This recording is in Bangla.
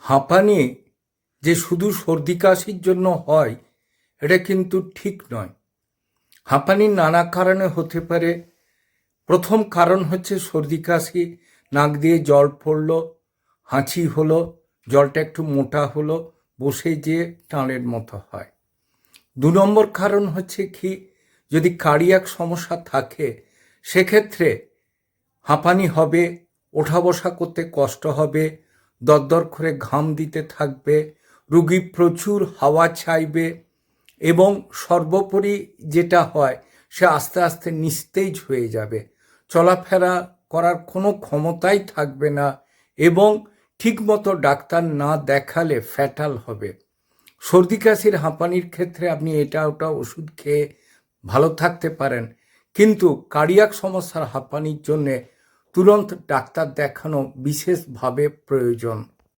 হাঁপানি যে শুধু সর্দি কাশির জন্য হয় এটা কিন্তু ঠিক নয়। হাঁপানি নানা কারণে হতে পারে। প্রথম কারণ হচ্ছে সর্দি কাশি, নাক দিয়ে জল পড়লো, হাঁচি হলো, জলটা একটু মোটা হলো, বসে যেয়ে টানের মতো হয়। ২ নম্বর কারণ হচ্ছে কি, যদি কার্ডিয়াক সমস্যা থাকে সেক্ষেত্রে হাঁপানি হবে, ওঠা বসা করতে কষ্ট হবে, দরদর করে ঘাম দিতে থাকবে, রোগী প্রচুর হাওয়া চাইবে এবং সর্বোপরি যেটা হয় সে আস্তে আস্তে নিস্তেজ হয়ে যাবে, চলাফেরা করার কোনো ক্ষমতাই থাকবে না এবং ঠিকমতো ডাক্তার না দেখালে ফ্যাটাল হবে। সর্দি কাশির হাঁপানির ক্ষেত্রে আপনি এটা ওটা ওষুধ খেয়ে ভালো থাকতে পারেন, কিন্তু কার্ডিয়াক সমস্যার হাঁপানির জন্যে তুরন্ত ডাক্তার দেখানো বিশেষভাবে প্রয়োজন।